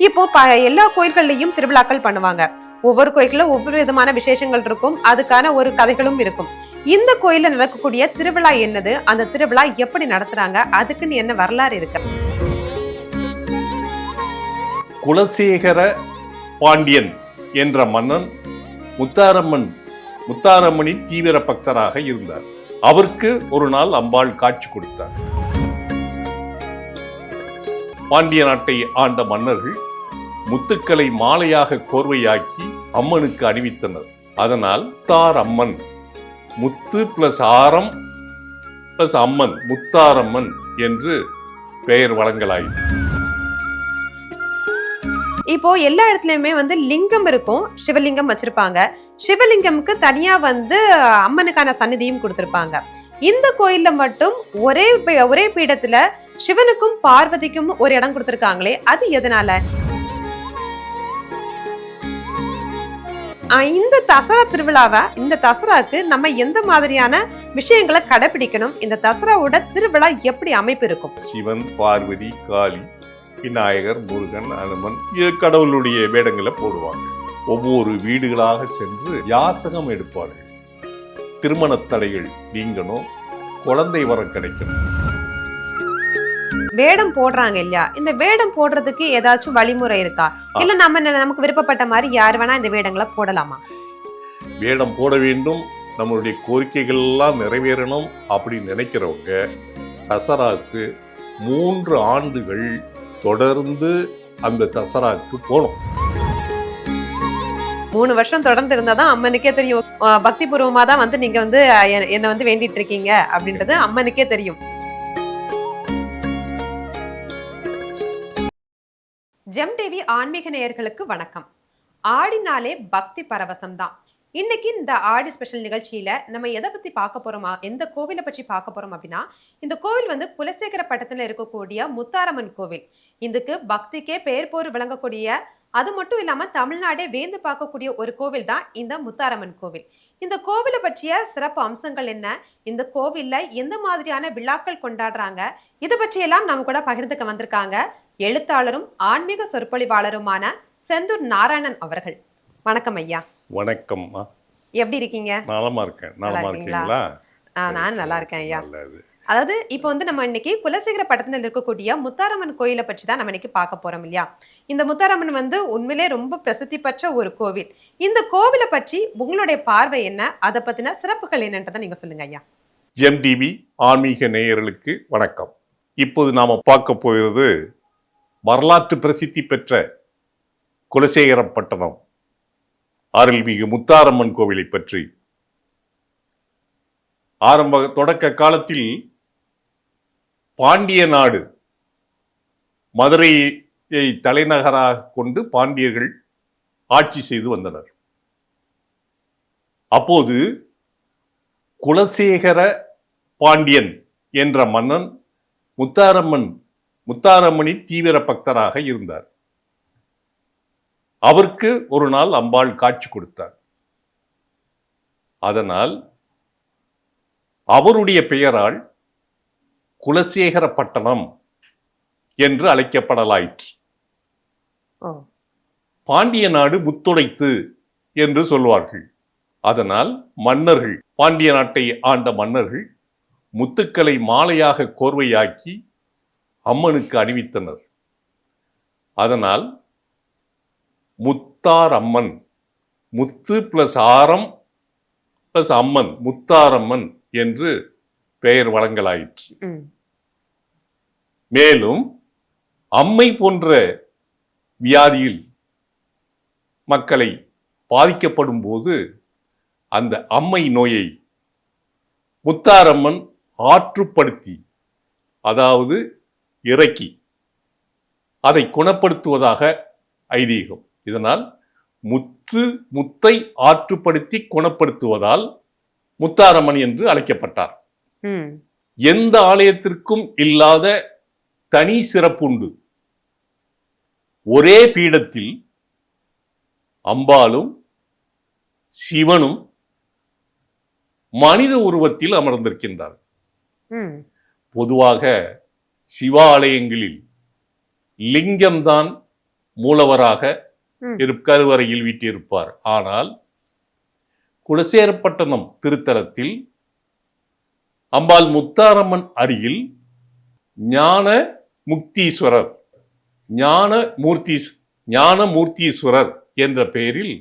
இப்போ எல்லா கோயில்கள்லயும் திருவிழாக்கள் பண்ணுவாங்க. ஒவ்வொரு கோயில்ல ஒவ்வொரு விதமான விசேஷங்கள் இருக்கும். அதுக்கான ஒரு கதைகளும் இருக்கும். இந்த கோயில்ல நடக்கக்கூடிய திருவிழா என்னது? அந்த திருவிழா எப்படி நடத்துறாங்க? அதுக்குன்னு என்ன வரலாறு இருக்கு? குலசேகர பாண்டியன் என்ற மன்னன் முத்தாரம்மனின் தீவிர பக்தராக இருந்தார். அவருக்கு ஒரு நாள் அம்பாள் காட்சி கொடுத்தார். பாண்டிய நாட்டை ஆண்ட மன்னர்கள் முத்துக்களை மாலையாக கோர்வையாக்கி அம்மனுக்கு அணிவித்தனர். அதனால் முத்தாரம்மன், முத்து பிளஸ் ஆரம் பிளஸ் அம்மன், முத்தாரம்மன் என்று பெயர் வழங்கலாயிற்று. இப்போ எல்லா இடத்துலயுமே லிங்கம் இருக்கும், சிவலிங்கம் வச்சிருப்பாங்க. சிவலிங்கம்க்கு தனியா அம்மனுக்கான சந்நிதியும் கொடுத்திருப்பாங்க. இந்த கோயில்ல மட்டும் ஒரே பீடத்துல சிவனுக்கும் பார்வதிக்கும் ஒரு இடம் கொடுத்திருக்காங்களே, அது எதனால? இந்த தசரா திருவிழாவை, இந்த தசராக்கு நம்ம எந்த மாதிரியான விஷயங்களை கடைபிடிக்கணும்? இந்த தசராவோட திருவிழா எப்படி அமைப்பு இருக்கும்? சிவன், பார்வதி, காளி, விநாயகர், முருகன், அனுமன் கடவுளுடைய வேடங்களை போடுவாங்க. ஒவ்வொரு வீடுகளாக சென்று யாசகம் எடுப்பார்கள். திருமண தடைகள் நீங்கணும், குழந்தை வரம் கிடைக்கணும். வேடம் போடுறாங்க இல்லையா? இந்த வேடம் போடுறதுக்கு ஏதாச்சும் வழிமுறை இருக்கா? இல்ல நமக்கு விருப்பப்பட்ட மாதிரி யார் வேணா இந்த வேடங்களை போடலாமா? வேடம் போட வேண்டும், நம்மளுடைய கோரிக்கைகள் எல்லாம் நிறைவேறணும் அப்படின்னு நினைக்கிறவங்க தசராக்கு 3 ஆண்டுகள் தொடர்ந்து அந்த தசராக்கு போகணும். 3 வருஷம் தொடர்ந்து இருந்தாதான் அம்மனுக்கே தெரியும். பக்தி பூர்வமா தான் நீங்க என்ன வேண்டிட்டு இருக்கீங்க அப்படின்றது அம்மனுக்கே தெரியும். ஜெம் டிவி ஆன்மீக நேயர்களுக்கு வணக்கம். ஆடினாலே பக்தி பரவசம் தான். இன்னைக்கு இந்த ஆடி ஸ்பெஷல் நிகழ்ச்சியில நம்ம எதை பத்தி பார்க்க போறோமா, எந்த கோவிலை பற்றி பார்க்க போறோம் அப்படின்னா, இந்த கோவில் குலசேகரப்பட்டத்துல இருக்கக்கூடிய முத்தாரம்மன் கோவில். இதுக்கு பக்திக்கே பெயர் போர் விளங்கக்கூடிய, அது மட்டும் இல்லாம தமிழ்நாடே வேந்து பார்க்கக்கூடிய ஒரு கோவில் தான் இந்த முத்தாரம்மன் கோவில். இந்த கோவிலை பற்றிய சிறப்பு அம்சங்கள் என்ன, இந்த கோவில்ல எந்த மாதிரியான விழாக்கள் கொண்டாடுறாங்க, இது பற்றியெல்லாம் நம்ம கூட பகிர்ந்துக்க வந்திருக்காங்க எழுத்தாளரும் ஆன்மீக சொற்பொழிவாளருமான செந்தூர் நாராயணன் அவர்கள். வணக்கம் ஐயா. வணக்கம். எப்படி இருக்கீங்க? நலமா இருக்கேன். நலமா இருக்கீங்களா? நான் நல்லா இருக்கேன் ஐயா. அதாவது இப்போ நம்ம இன்னைக்கு குலசேகரப்பட்டத்துல இருக்கக்கூடிய முத்தாரம்மன் கோயிலை பற்றி தான் நம்ம இன்னைக்கு பார்க்க போறோம் இல்லையா? இந்த முத்தாரம்மன் உண்மையிலே ரொம்ப பிரசித்தி பெற்ற ஒரு கோவில். இந்த கோவிலை பற்றி உங்களுடைய பார்வை என்ன, அதை பத்தின சிறப்புகள் என்னன்றதை நீங்க சொல்லுங்க ஐயா. ஜெம் டிவி ஆன்மீக நேயர்களுக்கு வணக்கம். இப்போது நாம பார்க்க போகிறது வரலாற்று பிரசித்தி பெற்ற குலசேகரப்பட்டணம் அருள்மிகு முத்தாரம்மன் கோவிலை பற்றி. தொடக்க காலத்தில் பாண்டிய நாடு, மதுரையை தலைநகராக கொண்டு பாண்டியர்கள் ஆட்சி செய்து வந்தனர். அப்போது குலசேகர பாண்டியன் என்ற மன்னன் முத்தாரம்மனின் தீவிர பக்தராக இருந்தார். அவருக்கு ஒரு நாள் அம்பாள் காட்சி கொடுத்தார். அதனால் அவருடைய பெயரால் குலசேகரப்பட்டணம் என்று அழைக்கப்படலாயிற்று. பாண்டிய நாடு முத்துடைத்து என்று சொல்வார்கள். அதனால் மன்னர்கள், பாண்டிய நாட்டை ஆண்ட மன்னர்கள் முத்துக்களை மாலையாக கோர்வையாக்கி அம்மனுக்கு அணிவித்தனர். அதனால் முத்தாரம்மன், முத்து பிளஸ் ஆரம் பிளஸ் அம்மன், முத்தாரம்மன் என்று பெயர் வழங்கலாயிற்று. மேலும் அம்மை போன்ற வியாதியில் மக்களை பாதிக்கப்படும் போது அந்த அம்மை நோயை முத்தாரம்மன் ஆற்றுப்படுத்தி, அதாவது இறக்கி அதை குணப்படுத்துவதாக ஐதீகம். இதனால் முத்தை ஆற்றுப்படுத்தி குணப்படுத்துவதால் முத்தாரம்மன் என்று அழைக்கப்பட்டார். எந்த ஆலயத்திற்கும் இல்லாத தனி சிறப்புண்டு. ஒரே பீடத்தில் அம்பாளும் சிவனும் மனித உருவத்தில் அமர்ந்திருக்கின்றார். பொதுவாக சிவாலயங்களில் லிங்கம்தான் மூலவராக ம். கருவறையில் வீட்டிருப்பார். ஆனால் குலசேரப்பட்டணம் திருத்தலத்தில் அம்பாள் முத்தாரம்மன் அருகில் ஞான முக்தீஸ்வரர் ஞானமூர்த்தீஸ்வரர் என்ற பெயரில்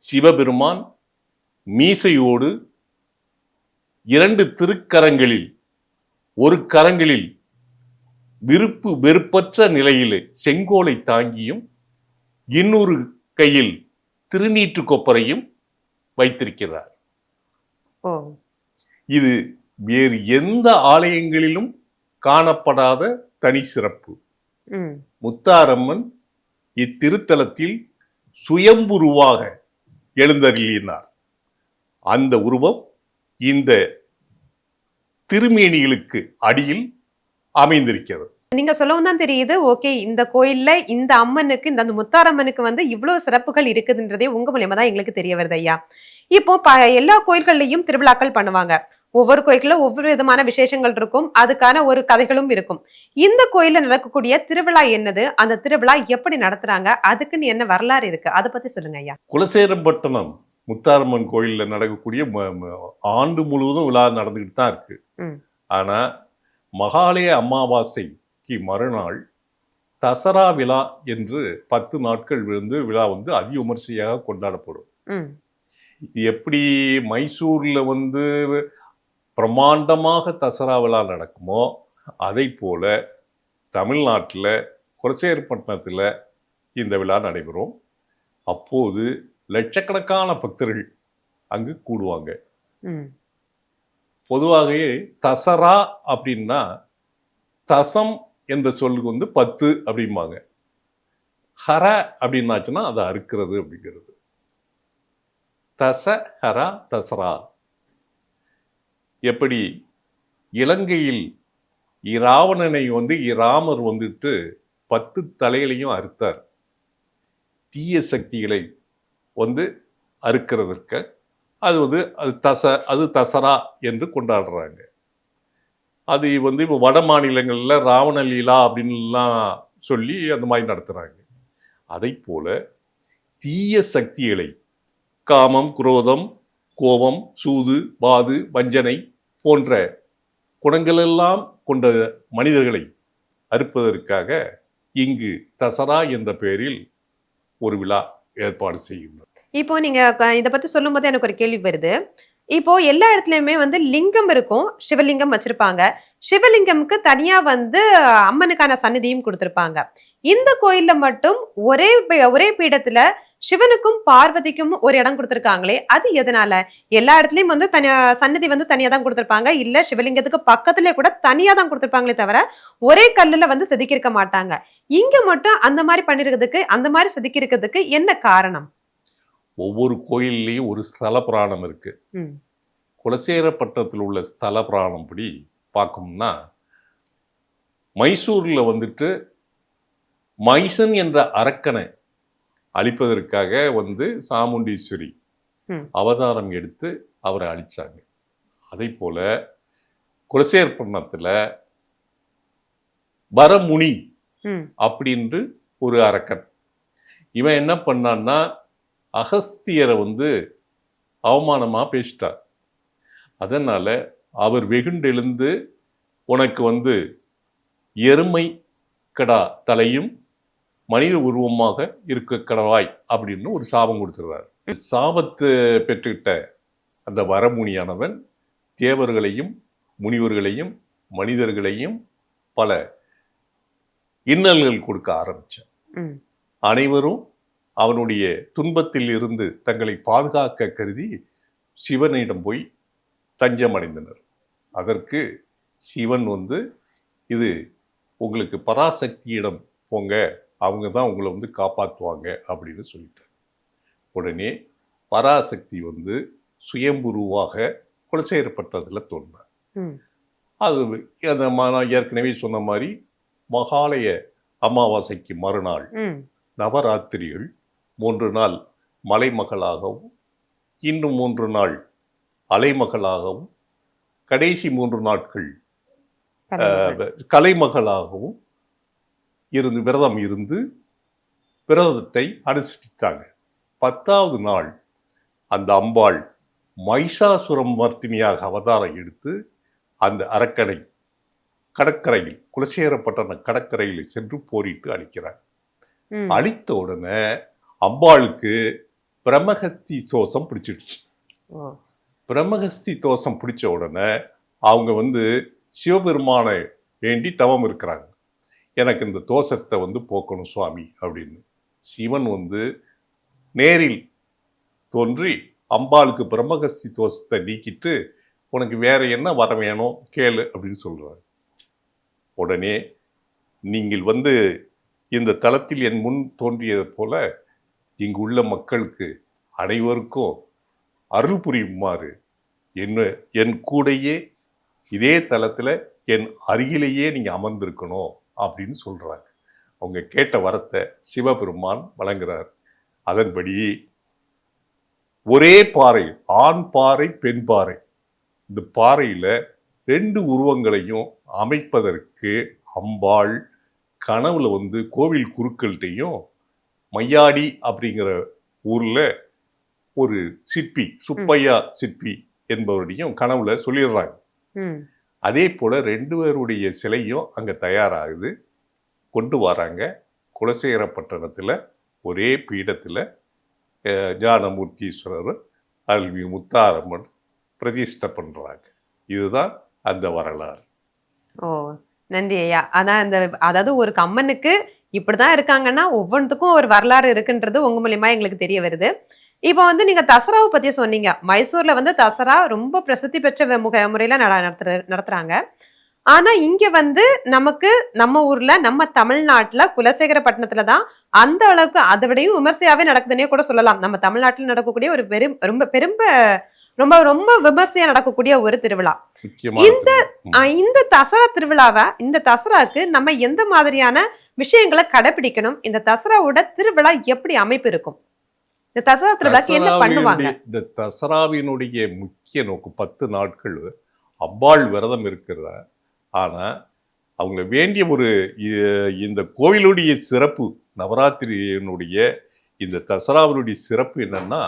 சிவபெருமான் மீசையோடு 2 திருக்கரங்களில், ஒரு கரங்களில் வெறுப்பற்ற நிலையிலே செங்கோலை தாங்கியும் இன்னொரு கையில் திருநீற்று கொப்பரையும் வைத்திருக்கிறார். ஓ. இது வேறு எந்த ஆலயங்களிலும் காணப்படாத தனி சிறப்பு. ம். முத்தாரம்மன் இத்திருத்தலத்தில் சுயம்புருவாக எழுந்தருளினார். அந்த உருவம் இந்த திருமேனிகளுக்கு அடியில் அமைந்திருக்கிறது. நீங்க சொல்லவும் தான் தெரியுது. ஓகே, இந்த கோயில்ல இந்த அம்மனுக்கு, இந்த அந்த முத்தாரம்மனுக்கு வந்து இவ்வளவு சிறப்புகள் இருக்குதுன்றதே உங்க மூலியமா தான் எங்களுக்கு தெரிய வருது ஐயா. இப்போ எல்லா கோயில்கள்லயும் திருவிழாக்கள் பண்ணுவாங்க. ஒவ்வொரு கோயில்ல ஒவ்வொரு விதமான விசேஷங்கள் இருக்கும். அதுக்கான ஒரு கதைகளும் இருக்கும். இந்த கோயில்ல நடக்கக்கூடிய திருவிழா என்னது? அந்த திருவிழா எப்படி நடத்துறாங்க? அதுக்குன்னு என்ன வரலாறு இருக்கு? அதை பத்தி சொல்லுங்க ஐயா. குலசேரப்பட்டணம் முத்தாரம்மன் கோயில்ல நடக்கக்கூடிய ஆண்டு முழுவதும் விழா நடந்துகிட்டு தான் இருக்கு. ஆனா மகாலய அமாவாசைக்கு மறுநாள் தசரா விழா என்று 10 நாட்கள் விழா அதி விமர்சையாக கொண்டாடப்படும். இது எப்படி மைசூர்ல பிரம்மாண்டமாக தசரா விழா நடக்குமோ அதை போல தமிழ்நாட்டில் குலசேரப்பட்டினத்தில் இந்த விழா நடைபெறும். அப்போது லட்சக்கணக்கான பக்தர்கள் அங்கு கூடுவாங்க. பொதுவாகவே தசரா அப்படின்னா தசம் என்ற சொல்லுக்கு 10 அப்படிம்பாங்க. ஹர அப்படின்னாச்சுன்னா அதை அறுக்கிறது அப்படிங்கிறது. தசஹரா தசரா. எப்படி இலங்கையில் இராவணனை இராமர் 10 தலைகளையும் அறுத்தார். தீய சக்திகளை அறுக்கிறதற்கு அது தசரா என்று கொண்டாடுறாங்க. அது இப்போ வட மாநிலங்களில் ராவண லீலா அப்படின்லாம் சொல்லி அந்த மாதிரி நடத்துகிறாங்க. அதை போல தீய சக்திகளை, காமம், குரோதம், கோபம், சூது, வாது, வஞ்சனை போன்ற குணங்களெல்லாம் கொண்ட மனிதர்களை அறுப்பதற்காக இங்கு தசரா என்ற பெயரில் ஒரு விழா ஏற்பாடு செய்கின்றனர். இப்போ நீங்க இதை பத்தி சொல்லும் போது எனக்கு ஒரு கேள்வி வருது. இப்போ எல்லா இடத்துலயுமே லிங்கம் இருக்கும், சிவலிங்கம் வச்சிருப்பாங்க. சிவலிங்கம்க்கு தனியா அம்மனுக்கான சந்நிதியும் கொடுத்திருப்பாங்க. இந்த கோயில்ல மட்டும் ஒரே பீடத்துல சிவனுக்கும் பார்வதிக்கும் ஒரு இடம் கொடுத்திருக்காங்களே, அது எதனால? எல்லா இடத்துலயும் சந்நிதி தனியா தான் கொடுத்திருப்பாங்க. இல்ல சிவலிங்கத்துக்கு பக்கத்திலே கூட தனியா தான் கொடுத்திருப்பாங்களே தவிர ஒரே கல்லுல செதுக்கியிருக்க மாட்டாங்க. இங்க மட்டும் அந்த மாதிரி பண்ணிருக்கிறதுக்கு, அந்த மாதிரி செதுக்கியிருக்கிறதுக்கு என்ன காரணம்? ஒவ்வொரு கோயில்லையும் ஒரு ஸ்தல புராணம் இருக்கு. குலசேரப்பட்டணத்தில் உள்ள ஸ்தல புராணம் படி பார்க்கணும்னா, மைசூர்ல மைசன் என்ற அரக்கனை அழிப்பதற்காக சாமுண்டீஸ்வரி அவதாரம் எடுத்து அவரை அழிச்சாங்க. அதை போல குலசேரப்பட்டணத்தில் வரமுனி அப்படின்று ஒரு அரக்கன். இவன் என்ன பண்ணான்னா, அகஸ்தியரை அவமானமா பேசிட்டார். அதனால அவர் வெகுண்டெழுந்து, உனக்கு எருமை கடா தலையும் மனித உருவமாக இருக்க கடவாய் அப்படின்னு ஒரு சாபம் கொடுத்துருவார். சாபத்தை பெற்றுக்கிட்ட அந்த வரமுனியானவன் தேவர்களையும் முனிவர்களையும் மனிதர்களையும் பல இன்னல்கள் கொடுக்க ஆரம்பிச்சான். அனைவரும் அவனுடைய துன்பத்தில் இருந்து தங்களை பாதுகாக்க கருதி சிவனிடம் போய் தஞ்சம் அடைந்தனர். அதற்கு சிவன் இது உங்களுக்கு பராசக்தியிடம் போங்க, அவங்க தான் உங்களை காப்பாற்றுவாங்க அப்படின்னு சொல்லிட்டார். உடனே பராசக்தி சுயம்புருவாக குலசேரப்பட்டதில் தோன்றார். அது நான் ஏற்கனவே சொன்ன மாதிரி மகாலய அமாவாசைக்கு மறுநாள் நவராத்திரிகள் 3 நாள் மலைமகளாகவும், இன்னும் 3 நாள் அலைமகளாகவும், கடைசி 3 நாட்கள் கலைமகளாகவும் விரதம் இருந்து விரதத்தை அனுஷ்டித்தாங்க. 10வது நாள் அந்த அம்பாள் மைஷாசுரம் மர்த்தினியாக அவதாரம் எடுத்து அந்த அரக்கனை கடற்கரையில், குலசேகரப்பட்டண கடற்கரையில் சென்று போரிட்டு அழிக்கிறார். அழித்த உடனே அம்பாளுக்கு பிரம்மஹஸ்தி தோஷம் பிடிச்சிடுச்சு. பிரம்மஹஸ்தி தோஷம் பிடிச்ச உடனே அவங்க சிவபெருமானை வேண்டி தவம் இருக்கிறாங்க. எனக்கு இந்த தோஷத்தை போக்கணும் சுவாமி அப்படின்னு. சிவன் நேரில் தோன்றி அம்பாளுக்கு பிரம்மஹஸ்தி தோஷத்தை நீக்கிட்டு, உனக்கு வேற என்ன வர வேணும் கேளு அப்படின்னு சொல்றாரு. உடனே நீங்கள் இந்த தளத்தில் என் முன் தோன்றியது போல இங்கு உள்ள மக்களுக்கு அனைவருக்கும் அருள் புரியுமாறு என் கூடையே இதே தளத்தில் என் அருகிலேயே நீங்க அமர்ந்திருக்கணும் அப்படின்னு சொல்றாங்க. அவங்க கேட்ட வரத்தை சிவபெருமான் வழங்குறார். அதன்படி ஒரே பாறை, ஆண் பாறை பெண் பாறை, இந்த பாறையில 2 உருவங்களையும் அமைப்பதற்கு அம்பாள் கனவுல கோவில் குருக்கள்கிட்டையும் மையாடி அப்படிங்கிற ஊர்ல ஒரு சிற்பி, சுப்பையா சிற்பி என்பவருடையும் கனவுல சொல்லிடுறாங்க. அதே போல 2 பேருடைய சிலையும் அங்க தயாராகுது. கொண்டு வராங்க. குலசேகரப்பட்டணத்துல ஒரே பீடத்துல ஞானமூர்த்தீஸ்வரர், அருள்மிகு முத்தாரம்மன் பிரதிஷ்டை பண்றாங்க. இதுதான் அந்த வரலாறு. ஓ, நன்றி ஐயா. அதாவது ஒரு கம்மனுக்கு இப்படிதான் இருக்காங்கன்னா ஒவ்வொன்றுக்கும் ஒரு வரலாறு இருக்குன்றது உங்க மூலியமா எங்களுக்கு தெரிய வருது. இப்போ நீங்க தசராவை பத்தி சொன்னீங்க. மைசூர்ல தசரா ரொம்ப பிரசித்தி பெற்ற முறையில நடத்துறாங்க. ஆனா இங்க நமக்கு நம்ம ஊர்ல, நம்ம தமிழ்நாட்டுல குலசேகரப்பட்டினத்துல தான் அந்த அளவுக்கு அதை விடையும் விமர்சையாவே நடக்குதுன்னே கூட சொல்லலாம். நம்ம தமிழ்நாட்டுல நடக்கக்கூடிய ஒரு ரொம்ப ரொம்ப விமர்சையா நடக்கக்கூடிய ஒரு திருவிழா இந்த தசரா திருவிழாவை. இந்த தசராக்கு நம்ம எந்த மாதிரியான விஷயங்களை கடைபிடிக்கணும்? இந்த தசராவோட திருவிழா எப்படி அமைப்பு இருக்கும்? இந்த தசரா திருவிழாக்கு என்ன பண்ணுவாங்க? இந்த தசராவினுடைய முக்கிய நோக்கம் 10 நாட்கள் அம்பாள் விரதம் இருக்கிறதா. ஆனா அவங்க வேண்டிய இந்த கோவிலுடைய சிறப்பு, நவராத்திரியினுடைய இந்த தசராவினுடைய சிறப்பு என்னன்னா,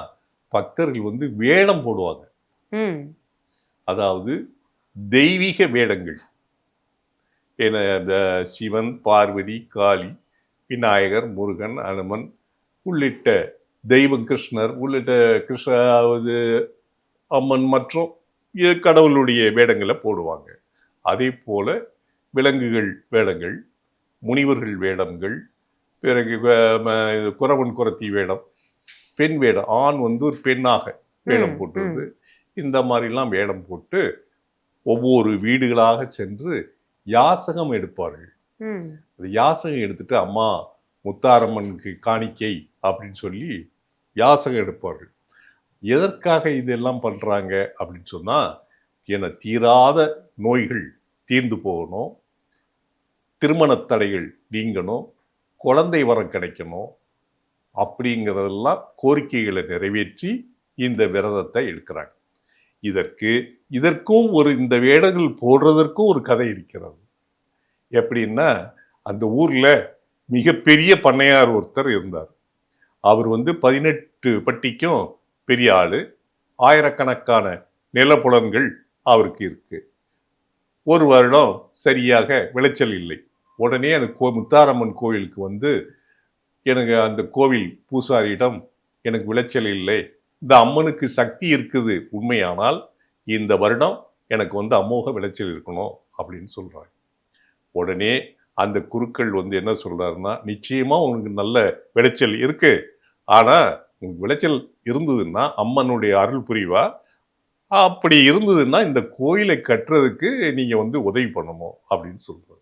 பக்தர்கள் வேடம் போடுவாங்க. அதாவது தெய்வீக வேடங்கள். சிவன், பார்வதி, காளி, விநாயகர், முருகன், அனுமன் உள்ளிட்ட தெய்வம், கிருஷ்ணர் உள்ளிட்ட அம்மன் மற்றும் கடவுளுடைய வேடங்களை போடுவாங்க. அதே போல விலங்குகள் வேடங்கள், முனிவர்கள் வேடங்கள், பிறகு குறவன் குறத்தி வேடம், பெண் வேடம், ஆண் ஒரு பெண்ணாக வேடம் போட்டுறது, இந்த மாதிரிலாம் வேடம் போட்டு ஒவ்வொரு வீடுகளாக சென்று யாசகம் எடுப்பார்கள். அந்த யாசகம் எடுத்துட்டு அம்மா முத்தாரம்மனுக்கு காணிக்கை அப்படின்னு சொல்லி யாசகம் எடுப்பார்கள். எதற்காக இதெல்லாம் பண்றாங்க அப்படின்னு சொன்னா, என தீராத நோய்கள் தீர்ந்து போகணும், திருமண தடைகள் நீங்கணும், குழந்தை வரம் கிடைக்கணும், அப்படிங்கிறதெல்லாம் கோரிக்கைகளை நிறைவேற்றி இந்த விரதத்தை எடுக்கிறாங்க. இதற்கும் இந்த வேடங்கள் போடுறதற்கும் ஒரு கதை இருக்கிறது. எப்படின்னா, அந்த ஊர்ல மிகப்பெரிய பண்ணையார் ஒருத்தர் இருந்தார். அவர் 18 பட்டிக்கும் பெரிய ஆளு. ஆயிரக்கணக்கான நிலப்புலன்கள் அவருக்கு இருக்கு. ஒரு வருடம் சரியாக விளைச்சல் இல்லை. உடனே அந்த முத்தாரம்மன் கோவிலுக்கு எனக்கு அந்த கோவில் பூசாரியிடம், எனக்கு விளைச்சல் இல்லை, இந்த அம்மனுக்கு சக்தி இருக்குது உண்மையானால் இந்த வருடம் எனக்கு அமோக விளைச்சல் இருக்கணும் அப்படின்னு சொல்றாங்க. உடனே அந்த குருக்கள் என்ன சொல்றாருன்னா, நிச்சயமா உனக்கு நல்ல விளைச்சல் இருக்கு, ஆனா உங்களுக்கு விளைச்சல் இருந்ததுன்னா அம்மனுடைய அருள் புரிவா, அப்படி இருந்ததுன்னா இந்த கோயிலை கட்டுறதுக்கு நீங்க உதவி பண்ணணும் அப்படின்னு சொல்றாரு.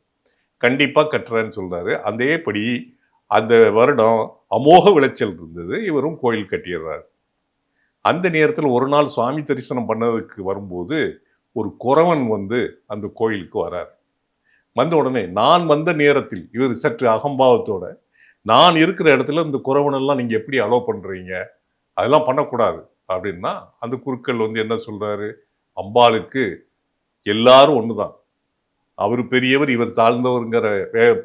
கண்டிப்பா கட்டுறேன்னு சொல்றாரு. அதேபடி அந்த வருடம் அமோக விளைச்சல் இருந்தது. இவரும் கோயில் கட்டிடுறாரு. அந்த நேரத்தில் ஒரு நாள் சுவாமி தரிசனம் பண்ணதுக்கு வரும்போது ஒரு குறவன் அந்த கோயிலுக்கு வரார். வந்த உடனே, நான் வந்த நேரத்தில் இவர் சற்று அகம்பாவத்தோட, நான் இருக்கிற இடத்துல இந்த குறவனெல்லாம் நீங்க எப்படி அலோவ் பண்றீங்க, அதெல்லாம் பண்ணக்கூடாது அப்படின்னா, அந்த குருக்கள் என்ன சொல்றாரு, அம்பாளுக்கு எல்லாரும் ஒண்ணுதான், அவர் பெரியவர் இவர் தாழ்ந்தவருங்கிற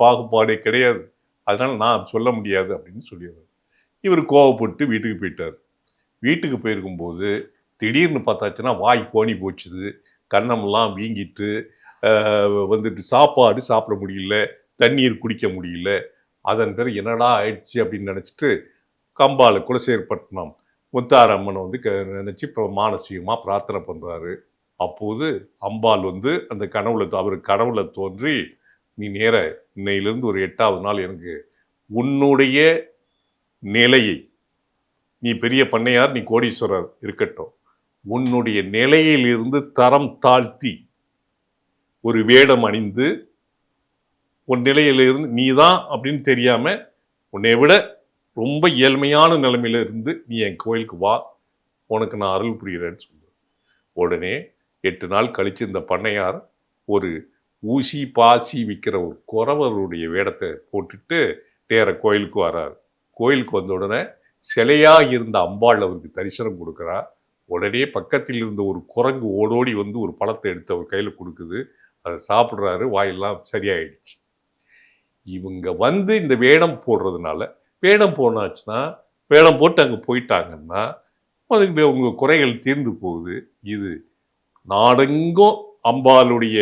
பாகுபாடே கிடையாது, அதனால நான் சொல்ல முடியாது அப்படின்னு சொல்லிடுறாரு. இவர் கோவப்பட்டு வீட்டுக்கு போயிட்டார். வீட்டுக்கு போயிருக்கும்போது திடீர்னு பார்த்தாச்சுன்னா வாய் கோணி போச்சுது, கன்னமெல்லாம் வீங்கிட்டு, வந்துட்டு சாப்பாடு சாப்பிட முடியல, தண்ணீர் குடிக்க முடியல. அதன் பிறகு என்னடா ஆயிடுச்சு அப்படின்னு நினச்சிட்டு கம்பால குலசேகரப்பட்டினம் முத்தாரம்மனை வந்து நினச்சி இப்போ மானசீகமாக பிரார்த்தனை பண்ணுறாரு. அப்போது அம்பாள் வந்து அந்த அவர் கனவுல தோன்றி, நீ நேர இன்னையிலிருந்து ஒரு 8வது நாள் எனக்கு உன்னுடைய நிலையை, நீ பெரிய பண்ணையார், நீ கோடீஸ்வரர் இருக்கட்டும், உன்னுடைய நிலையிலிருந்து தரம் தாழ்த்தி ஒரு வேடம் அணிந்து உன் நிலையிலிருந்து நீதான் அப்படின்னு தெரியாம உன்னை விட ரொம்ப ஏழ்மையான நிலைமையில இருந்து நீ என் கோயிலுக்கு வா, உனக்கு நான் அருள் புரிகிறேன்னு சொல்லுவேன். உடனே 8 நாள் கழிச்சு இந்த பண்ணையார் ஒரு ஊசி பாசி விற்கிற ஒரு குறவருடைய வேடத்தை போட்டுட்டு நேர கோயிலுக்கு வர்றாரு. கோயிலுக்கு வந்த உடனே சிலையா இருந்த அம்பாள் அவருக்கு தரிசனம் கொடுக்குறா. உடனே பக்கத்தில் இருந்த ஒரு குரங்கு ஓடோடி வந்து ஒரு பழத்தை எடுத்து அவர் கையில் கொடுக்குது. அதை சாப்பிட்றாரு. வாயெல்லாம் சரியாயிடுச்சு. இவங்க வந்து இந்த வேடம் போடுறதுனால, வேடம் போனாச்சுன்னா, வேடம் போட்டு அங்கே போயிட்டாங்கன்னா அதுக்கு உங்க குறைகள் தீர்ந்து போகுது. இது நாடெங்கும் அம்பாளுடைய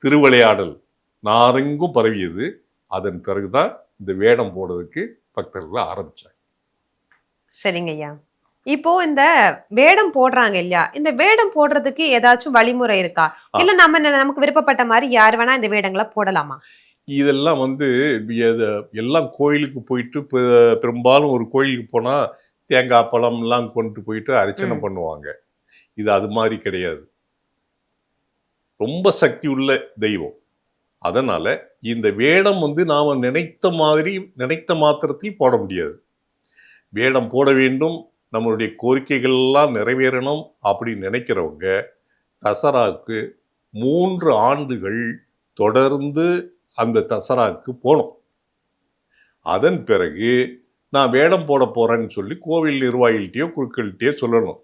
திருவிளையாடல் நாடெங்கும் பரவியது. அதன் பிறகுதான் இந்த வேடம் போடுறதுக்கு பக்தர்கள் ஆரம்பிச்சாங்க. சரிங்க ஐயா. இப்போ இந்த வேடம் போடுறாங்க இல்லையா, இந்த வேடம் போடுறதுக்கு ஏதாச்சும் வழிமுறை இருக்கா, இல்ல நமக்கு விருப்பப்பட்ட மாதிரி யார் வேணா இந்த வேடங்களை போடலாமா? இதெல்லாம் வந்து எல்லாம் கோயிலுக்கு போயிட்டு பெரும்பாலும் ஒரு கோயிலுக்கு போனா தேங்காய் பழம் எல்லாம் கொண்டு போயிட்டு அர்ச்சனை பண்ணுவாங்க. இது அது மாதிரி கிடையாது. ரொம்ப சக்தி உள்ள தெய்வம். அதனால இந்த வேடம் வந்து நாம நினைத்த மாதிரி நினைத்த மாத்திரத்தில் போட முடியாது. வேடம் போட வேண்டும், நம்மளுடைய கோரிக்கைகள் எல்லாம் நிறைவேறணும் அப்படின்னு நினைக்கிறவங்க தசராவுக்கு 3 ஆண்டுகள் தொடர்ந்து அந்த தசராவுக்கு போனோம். அதன் பிறகு நான் வேடம் போட போறேன்னு சொல்லி கோவில் நிர்வாகிகள்கிட்டயோ குருக்கள்கிட்டயோ சொல்லணும்.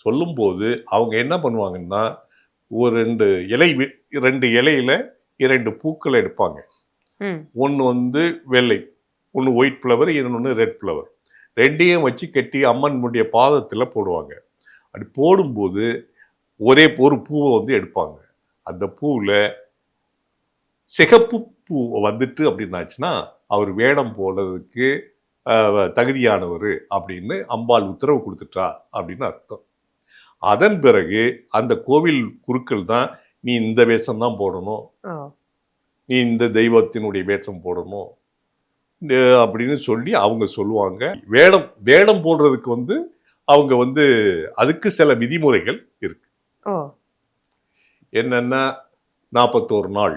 சொல்லும்போது அவங்க என்ன பண்ணுவாங்கன்னா, ஒரு 2 இலையில 2 பூக்களை எடுப்பாங்க. ஒன்று வந்து வெள்ளை, ஒன்று ஒயிட் ஃப்ளவர், இன்னொன்று ரெட் ஃப்ளவர். 2யும் வச்சு கட்டி அம்மனுடைய பாதத்தில் போடுவாங்க. அப்படி போடும்போது ஒரே ஒரு பூவை வந்து எடுப்பாங்க. அந்த பூவில் சிகப்பு பூ வந்துட்டு அப்படின்னாச்சுன்னா அவர் வேடம் போடுறதுக்கு தகுதியானவர் அப்படின்னு அம்பாள் உத்தரவு கொடுத்துட்டா அப்படின்னு அர்த்தம். அதன் பிறகு அந்த கோவில் குருக்கள் தான், நீ இந்த வேஷம்தான் போடணும், நீ இந்த தெய்வத்தினுடைய வேஷம் போடணும் அப்படின்னு சொல்லி அவங்க சொல்லுவாங்க. வேடம் போடுறதுக்கு வந்து அவங்க வந்து அதுக்கு சில விதிமுறைகள் இருக்கு. என்னன்னா 41 நாள்,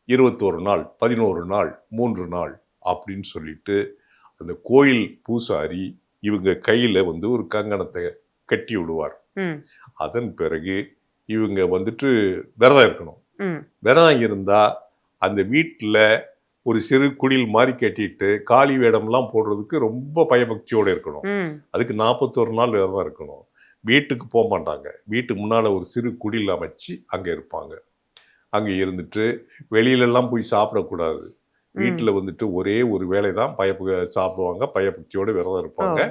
21 நாள், 11 நாள், 3 நாள் அப்படின்னு சொல்லிட்டு அந்த கோயில் பூசாரி இவங்க கையில வந்து ஒரு கங்கணத்தை கட்டி விடுவார். அதன் பிறகு இவங்க வந்துட்டு விரதம் இருக்கணும். விரதம் இருந்தா அந்த வீட்டுல ஒரு சிறு குடில் மாதிரி கட்டிட்டு காளி வேடம்லாம் போடுறதுக்கு ரொம்ப பயபக்தியோடு இருக்கணும். அதுக்கு 41 நாள் விரதம் இருக்கணும். வீட்டுக்கு போக மாட்டாங்க. வீட்டுக்கு முன்னால ஒரு சிறு குடில் அமைச்சு அங்க இருப்பாங்க. அங்க இருந்துட்டு வெளியிலெல்லாம் போய் சாப்பிடக்கூடாது. வீட்டுல வந்துட்டு ஒரே ஒரு வேளை தான் சாப்பிடுவாங்க. பயபக்தியோட விரதம் இருப்பாங்க.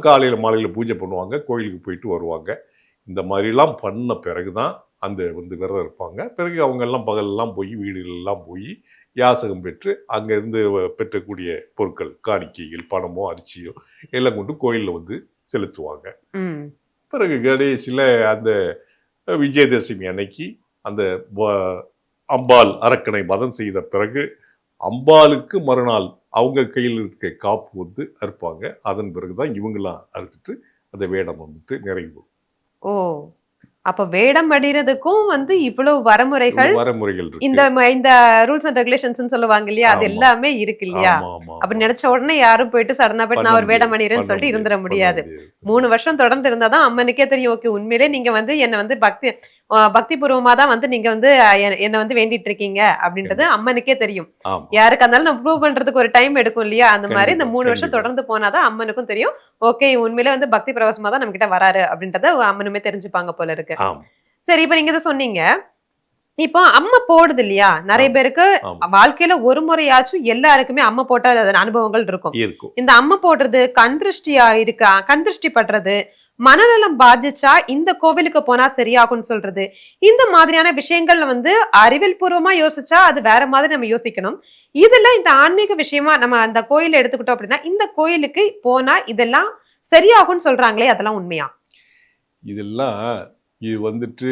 காலையில மாலையில பூஜை பண்ணுவாங்க. கோயிலுக்கு போயிட்டு வருவாங்க. இந்த மாதிரிலாம் பண்ண பிறகுதான் அந்த வந்து விரதம் இருப்பாங்க. பிறகு அவங்க எல்லாம் பகலெல்லாம் போய் வீடுகளெல்லாம் போய் யாசகம் பெற்று அங்கேருந்து பெற்றக்கூடிய பொருட்கள், காணிக்கைகள், பணமோ அரிசியோ எல்லாம் கொண்டு கோயிலில் வந்து செலுத்துவாங்க. பிறகு கடைசியில் அந்த விஜயதசமி அன்னைக்கு அந்த அம்பாள் அரக்கனை வதம் செய்த பிறகு அம்பாளுக்கு மறுநாள் அவங்க கையில் இருக்க காப்பு வந்து அறுப்பாங்க. அதன் பிறகுதான் இவங்களாம் அறுத்துட்டு அந்த வேடம் வந்துட்டு நிறைவு. ஓ, அப்ப வேடம் அடிறதுக்கும் வந்து இவ்வளவு வரமுறைகள் இந்த ரூல்ஸ் அண்ட் ரெகுலேஷன்ஸ் சொல்லுவாங்க இல்லையா, அது எல்லாமே இருக்கு இல்லையா. அப்ப நினைச்ச உடனே யாரும் போயிட்டு சடனா போயிட்டு நான் ஒரு வேடம் அணிறேன்னு சொல்லிட்டு இருந்துட முடியாது. 3 வருஷம் தொடர்ந்து இருந்தாதான் அம்மனுக்கே தெரியும், ஓகே உண்மையிலே நீங்க வந்து என்ன வந்து பக்தி பூர்வமா தான் வந்து நீங்க வந்து என்ன வந்து வேண்டிட்டு இருக்கீங்க அப்படின்றது அம்மனுக்கே தெரியும். யாருக்கு இருந்தாலும் நம்ம ப்ரூவ் பண்றதுக்கு ஒரு டைம் எடுக்கும் இல்லையா, அந்த மாதிரி இந்த 3 வருஷம் தொடர்ந்து போனாதான் அம்மனுக்கும் தெரியும், ஓகே உண்மையிலே வந்து பக்தி பிரவசமா தான் நம்ம கிட்ட வராரு அப்படின்றத அம்மனுமே தெரிஞ்சுப்பாங்க போல இருக்கு. சரி, இப்ப நீங்க இதை சொன்னீங்க, இப்போ அம்மை போடுது இல்லையா? நெறைய ஆமா, பேருக்கு ஆமா. வாழ்க்கையில ஒரு முறையாச்சும் எல்லாருக்குமே அம்மை போட்ட அனுபவங்கள் இருக்கும். இருக்கும். இந்த அம்மை போடுறது, கண் திருஷ்டியா இருக்கா? கண் திருஷ்டி படுறது, மனநலம் பாதிச்சா இந்த கோவிலுக்கு போனா சரியாகும்னு சொல்றது. இந்த மாதிரியான விஷயங்கள்ல வந்து அறிவியல் பூர்வமா யோசிச்சா அது வேற மாதிரி நம்ம யோசிக்கணும். இதுல இந்த ஆன்மீக விஷயமா நம்ம அந்த கோயில எடுத்துக்கிட்டோம் அப்படின்னா, இந்த கோயிலுக்கு போனா இதெல்லாம் சரியாகும்னு சொல்றாங்களே அதெல்லாம் உண்மையா? இதெல்லாம் இது வந்துட்டு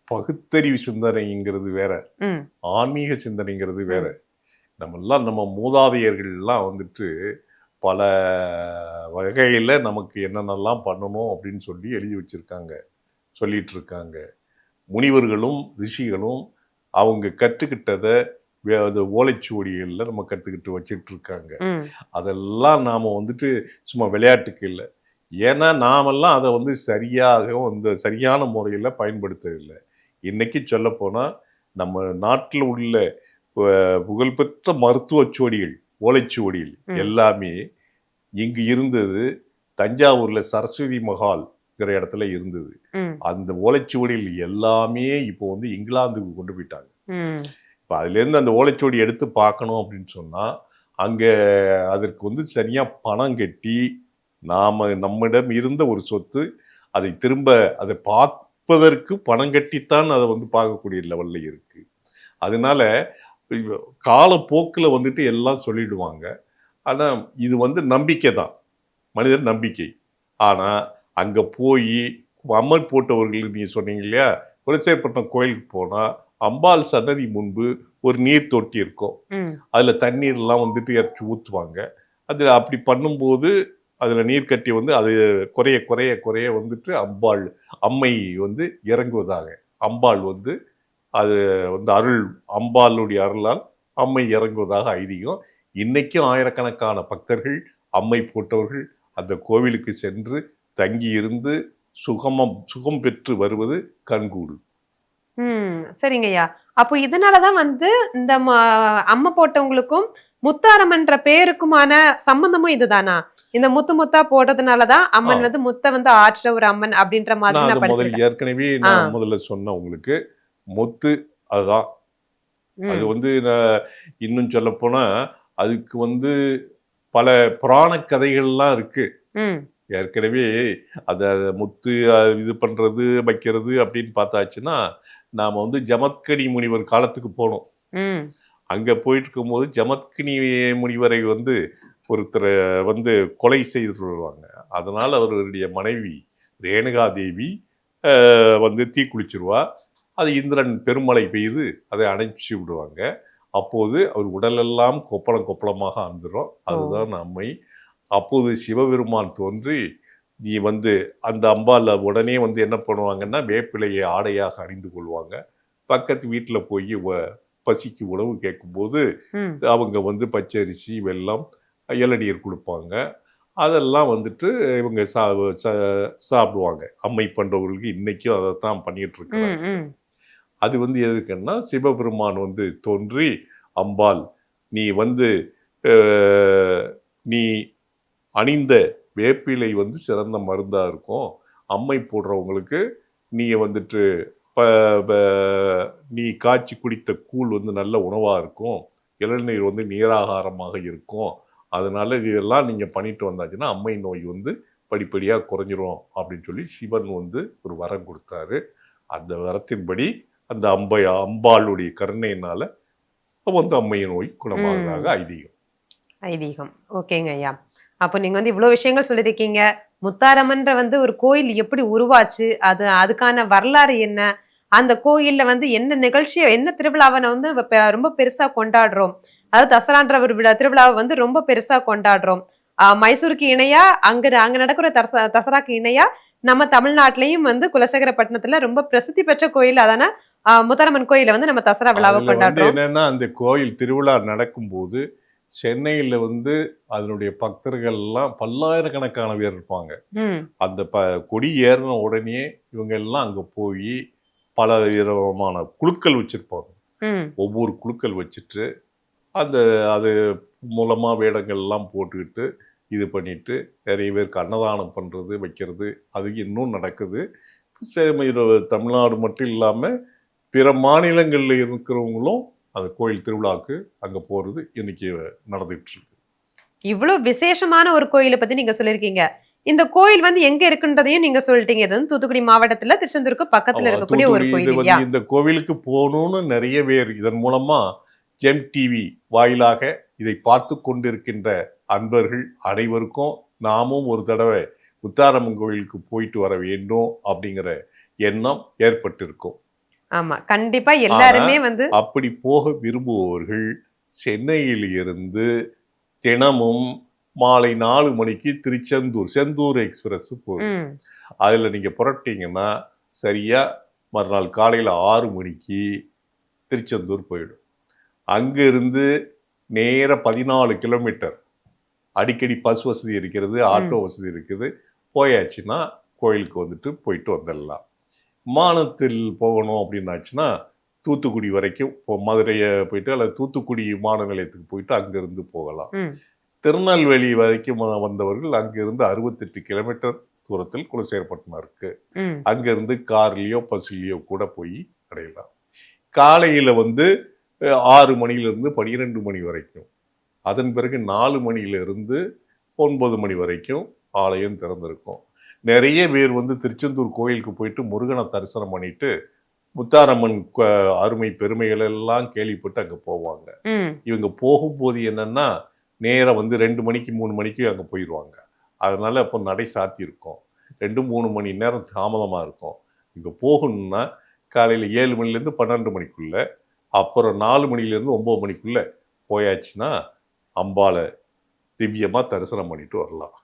பகுத்தறிவு சிந்தனைங்கிறது வேற. ம், ஆன்மீக சிந்தனைங்கிறது வேற. ம், நம்ம மூதாதையர்கள்லாம் வந்துட்டு பல வகையில நமக்கு என்னென்னலாம் பண்ணணும் அப்படின்னு சொல்லி எழுதி வச்சிருக்காங்க. சொல்லிட்டு இருக்காங்க. முனிவர்களும், ரிஷிகளும் அவங்க கற்றுக்கிட்டத அது ஓலைச்சுவடிகள்ல நம்ம கத்துக்கிட்டு வச்சுட்டு இருக்காங்க. ம், அதெல்லாம் நாம வந்துட்டு சும்மா விளையாட்டுக்கு இல்ல. ஏன்னா நாமெல்லாம் அத வந்து சரியாக வந்து சரியான முறையில பயன்படுத்தவில்ல. இன்னைக்கு சொல்லப்போனா, நம்ம நாட்டில் உள்ள புகழ்பெற்ற மருத்துவச் சுவடிகள், ஓலைச்சுவடிகள் ம், எல்லாமே இங்கு இருந்தது. தஞ்சாவூர்ல சரஸ்வதி மஹால்ங்கிற இடத்துல இருந்தது. ம், அந்த ஓலைச்சுவடிகள் எல்லாமே இப்போ வந்து இங்கிலாந்துக்கு கொண்டு போயிட்டாங்க. ம், இப்ப அதுலேருந்து அந்த ஓலைச்சுவடி எடுத்து பார்க்கணும் அப்படின்னு சொன்னா, அங்க அதற்கு வந்து சரியா பணம் கட்டி, நம்மிடம் இருந்த ஒரு சொத்து, அதை திரும்ப அதை பார்ப்பதற்கு பணம் கட்டித்தான் அத வந்து பார்க்கக்கூடிய லெவல்ல இருக்கு. அதனால இவ் காலப்போக்குல வந்துட்டு எல்லாம் சொல்லிடுவாங்க. ஆனா இது வந்து நம்பிக்கை தான். மனிதர் நம்பிக்கை. ஆனா, அங்க போயி அம்மன் போட்டவர்கள் நீங்க சொன்னீங்க இல்லையா? குலசேகரப்பட்டினம் கோயிலுக்கு போனா, அம்பாள் சன்னதி முன்பு ஒரு நீர் தொட்டி இருக்கும். ம். அதுல தண்ணீர்லாம் வந்துட்டு இறைச்சு ஊத்துவாங்க. அது அப்படி பண்ணும்போது, அதுல நீர் கட்டி வந்து அது குறைய, குறைய, குறைய வந்துட்டு அம்மை வந்து இறங்குவதாக. அம்பாள் வந்து அது வந்து அம்பாளுடைய அருளால் அம்மை இறங்குவதாக ஐதீகம். இன்னைக்கும் ஆயிரக்கணக்கான பக்தர்கள், அம்மை போட்டவர்கள் அந்த கோவிலுக்கு சென்று தங்கியிருந்து சுகம் பெற்று வருவது கண்கூடு. ம். சரிங்கய்யா. அப்போ இதனால தான் வந்து இந்த அம்ம போட்டவங்களுக்கும், முத்தாரம்மன்ற பேருக்குமான சம்மந்தமும் இதுதானா? இந்த முத்து முத்தா போடுறதுனால தான் ஆ அம்மன் வந்து முத்த வந்து ஆற்ற ஒரு அம்மன் அப்படின்ற மாதிரி நான் அத நான் படிச்சிருக்கேன். ஏற்கனவே ஆ. நான் முதல்ல சொன்னேன் உங்களுக்கு. முத்து அதுதான். அது ம். வந்து இன்னும் சொல்லப்போனா, அதுக்கு வந்து பல புராண கதைகள்லாம் இருக்கு. ம். ஏற்கனவே அத முத்து இது பண்றது, வைக்கிறது அப்படின்னு பார்த்தாச்சுன்னா, நாம வந்து ஜமத்கனி முனிவர் காலத்துக்கு போனோம். ம். அங்க போயிட்டுருக்கும்போது ஜமத்கினி முனிவரை வந்து ஒருத்தர வந்து கொலை செய்துட்டு வருவாங்க. அதனால அவருடைய மனைவி ரேணுகா தேவி வந்து தீக்குளிச்சுருவா. அது இந்திரன் பெருமழை பெய்து அதை அணைச்சு விடுவாங்க. அப்போது அவர் உடலெல்லாம் கொப்பளம் கொப்பளமாக அந்துரும். ஓ! அதுதான் அம்மை. அப்போது சிவபெருமான் தோன்றி, நீ வந்து அந்த அம்பாள் உடனே வந்து என்ன பண்ணுவாங்கன்னா, வேப்பிலையை ஆடையாக அணிந்து கொள்வாங்க. பக்கத்து வீட்ல போயி பசிக்கு உணவு கேட்கும்போது, ம். அவங்க வந்து பச்சரிசி, வெல்லம், இளநீர் குடுப்பாங்க. அதெல்லாம் வந்துட்டு இவங்க சாப்பிடுவாங்க. அம்மை பண்றவங்களுக்கு இன்னைக்கும் அதத்தான் பண்ணிட்டு ம். இருக்கிறாங்க. ம். அது வந்து எதுக்குன்னா, சிவபெருமான் வந்து தோன்றி, "அம்பாள், நீ வந்து அ நீ அணிந்த வேப்பிலை வந்து சிறந்த மருந்தா இருக்கும். அம்மை போடுறவங்களுக்கு நீங்க வந்துட்டு ப ப நீ காய்ச்சி குடித்த கூழ் வந்து நல்ல உணவா இருக்கும். இளநீர் வந்து நீராகாரமாக இருக்கும். அதனால இதெல்லாம் நீங்க பண்ணிட்டு வந்தாச்சுன்னா, அம்மை நோய் வந்து படிப்படியா குறைஞ்சிரும்." அப்படின்னு சொல்லி சிவன் வந்து ஒரு வரம் குடுத்தாரு. அந்த வரத்தின்படி அந்த அம்பாளுடைய கருணையினால வந்து அம்மை நோய் குணமாகுறதாக ம். ஐதீகம். ஐதீகம். ஓகேங்க ஐயா. அப்போ நீங்க வந்து இவ்ளோ விஷயங்கள் சொல்லியிருக்கீங்க. முத்தாரம்மன்ற வந்து ஒரு கோயில் எப்படி உருவாச்சு? அதுக்கான வரலாறு என்ன? அந்த கோயில்ல வந்து என்ன நிகழ்ச்சிய என்ன திருவிழாவ வந்து ரொம்ப பெருசா கொண்டாடுறோம்? அதாவது தசரான்ற ஒரு திருவிழாவ வந்து ரொம்ப பெருசா கொண்டாடுறோம். மைசூருக்கு இணையா அங்க நடக்கிற தசராக்கு இணையா நம்ம தமிழ்நாட்டிலயும் வந்து குலசேகரப்பட்டினத்துல ரொம்ப பிரசித்தி பெற்ற கோயில் அதான முத்தாரம்மன் கோயில்ல வந்து நம்ம தசரா விழாவ அதுல வந்து கொண்டாடுறோம். என்னன்னா, அந்த கோயில் திருவிழா நடக்கும்போது, சென்னையில வந்து அதனுடைய பக்தர்கள்லாம் பல்லாயிரக்கணக்கான பேர் இருப்பாங்க. ம். அந்த கொடி ஏறுன உடனே இவங்க எல்லாம் அங்க போயி, பல விதமான குழுக்கள் வச்சிருப்பாங்க. ம். ஒவ்வொரு குழுக்கள் வச்சுட்டு, அந்த அது மூலமா வேடங்கள்லாம் போட்டுக்கிட்டு, இது பண்ணிட்டு, நெறைய பேருக்கு அன்னதானம் பண்றது, வைக்கிறது, அது இன்னும் நடக்குது. தமிழ்நாடு மட்டும் இல்லாம பிற மாநிலங்கள்ல இருக்கிறவங்களும் அந்த கோயில் திருவிழாவுக்கு அங்க போறது இன்னைக்கு நடந்துட்டு இருக்கு. இவ்வளவு விசேஷமான ஒரு கோயிலை பத்தி நீங்க சொல்லியிருக்கீங்க. இந்த கோயில் வந்து எங்க இருக்குன்றதையும் நீங்க சொல்லிட்டீங்க. இது வந்து தூத்துக்குடி மாவட்டத்துல திருச்செந்தூருக்கு பக்கத்துல இருக்கக்கூடிய ஒரு தூத்துக்குடி இது கோயில் வந்து இல்லையா? இந்த கோவிலுக்கு போகணும்னு நிறைய பேர் இதன் மூலமா ஜெம் டிவி வாயிலாக இதை பார்த்து கொண்டிருக்கின்ற அன்பர்கள் அனைவருக்கும் நாமும் ஒரு தடவை முத்தாரம்மன் கோயிலுக்கு போயிட்டு வர வேண்டும் அப்படிங்கிற எண்ணம் ஏற்பட்டிருக்கும். ஆமா. கண்டிப்பா ஆனா எல்லாருமே வந்து அப்படி போக விரும்புபவர்கள் சென்னையில் இருந்து தினமும் மாலை 4 மணிக்கு செந்தூர் எக்ஸ்பிரஸ் போகுது. ம். அதுல நீங்க புறப்பட்டீங்கன்னா சரியா மறுநாள் காலையில 6 மணிக்கு திருச்செந்தூர் போயிடும். அங்க இருந்து நேர 14 கிலோமீட்டர் அடிக்கடி பஸ் வசதி இருக்கிறது, ஆட்டோ வசதி இருக்குது. போயாச்சுன்னா கோயிலுக்கு வந்துட்டு போயிட்டு வந்துடலாம். விமானத்தில் போகணும் அப்படின்னாச்சுன்னா தூத்துக்குடி வரைக்கும் இப்போ மதுரையை போயிட்டு அல்லது தூத்துக்குடி விமான நிலையத்துக்கு போயிட்டு அங்கிருந்து போகலாம். ம். திருநெல்வேலி வரைக்கும் வந்தவர்கள் அங்கிருந்து 68 கிலோமீட்டர் தூரத்தில் குலசேகரப்பட்டினம் இருக்கு. ம். அங்கிருந்து கார்லயோ பஸ்லயோ கூட போய் அடையலாம். காலையில வந்து 6 மணியிலிருந்து 12 மணி வரைக்கும், அதன் பிறகு 4 மணியிலிருந்து 9 மணி வரைக்கும் ஆலயம் திறந்திருக்கும். நிறைய பேர் வந்து திருச்செந்தூர் கோயிலுக்கு போயிட்டு முருகனை தரிசனம் பண்ணிட்டு முத்தாரம்மன் அருமை பெருமைகள் எல்லாம் கேள்விப்பட்டு அங்க போவாங்க. ம். இவங்க போகும்போது என்னன்னா நேரம் வந்து 2 மணிக்கு 3 மணிக்கு அங்க போயிடுவாங்க. அதனால அப்போ நடை சாத்தி இருக்கும். 2-3 மணி நேரம் தாமதமா இருக்கும். இங்க போகணும்னா காலையில 7 மணிலேருந்து 12 மணிக்குள்ள, அப்புறம் 4 மணிலேருந்து 9 மணிக்குள்ள போயாச்சுன்னா அம்பாளை திவ்யமா தரிசனம் பண்ணிட்டு வரலாம்.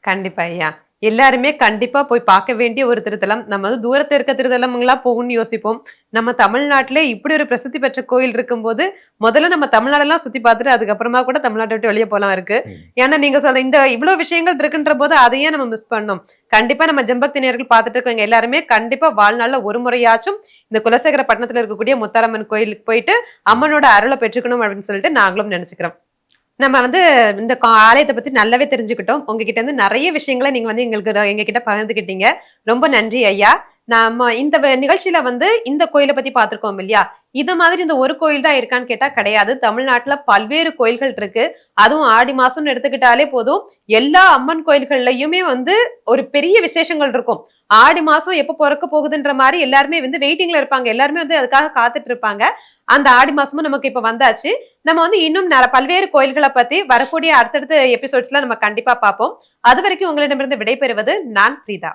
கண்டிப்பா ஐயா. எல்லாருமே கண்டிப்பா போய் பார்க்க வேண்டிய ஒரு திருத்தலம். நம்ம வந்து தூரத்துல இருக்க திருத்தலங்களா போகும்னு யோசிப்போம். நம்ம தமிழ்நாட்டிலே இப்படி ஒரு பிரசித்தி பெற்ற கோயில் இருக்கும்போது, முதல்ல நம்ம தமிழ்நாடெல்லாம் சுத்தி பார்த்துட்டு அதுக்கப்புறமா கூட தமிழ்நாட்டை விட்டு வெளியே போலாம் இருக்கு. ஏன்னா நீங்க சொல்ற இந்த இவ்வளவு விஷயங்கள் இருக்குன்ற போது அதையே நம்ம மிஸ் பண்ணோம். கண்டிப்பா நம்ம ஜெம்பக்தி நேயர்கள் பார்த்துட்டு இருக்கவங்க எல்லாருமே கண்டிப்பா வாழ்நாள்ல ஒரு முறையாச்சும் இந்த குலசேகரப்பட்டினத்துல இருக்கக்கூடிய முத்தாரம்மன் கோயிலுக்கு போயிட்டு அம்மனோட அருளை பெற்றுக்கணும் அப்படின்னு சொல்லிட்டு நாங்களும் நினைச்சுக்கிறோம். நம்ம வந்து இந்த ஆலயத்தை பத்தி நல்லாவே தெரிஞ்சுக்கிட்டோம். உங்ககிட்ட இருந்து நிறைய விஷயங்களை நீங்க வந்து எங்ககிட்ட பகிர்ந்துக்கிட்டீங்க. ரொம்ப நன்றி ஐயா. நம்ம இந்த நிகழ்ச்சியில வந்து இந்த கோயிலை பத்தி பார்த்திருக்கோம் இல்லையா? இது மாதிரி இந்த ஒரு கோயில் தான் இருக்கான்னு கேட்டா கிடையாது. தமிழ்நாட்டுல பல்வேறு கோயில்கள் இருக்கு. அதுவும் ஆடி மாசம்னு எடுத்துக்கிட்டாலே போதும், எல்லா அம்மன் கோயில்கள்லயுமே வந்து ஒரு பெரிய விசேஷங்கள் இருக்கும். ஆடி மாசம் எப்ப பிறக்க போகுதுன்ற மாதிரி எல்லாருமே வந்து வெயிட்டிங்ல இருப்பாங்க. எல்லாருமே வந்து அதுக்காக காத்துட்டு இருப்பாங்க. அந்த ஆடி மாசமும் நமக்கு இப்ப வந்தாச்சு. நம்ம வந்து இன்னும் பல்வேறு கோயில்களை பத்தி வரக்கூடிய அடுத்தடுத்த எபிசோட்ஸ்ல நம்ம கண்டிப்பா பார்ப்போம். அது வரைக்கும் உங்களிடமிருந்து விடைபெறுவது நான் பிரீதா.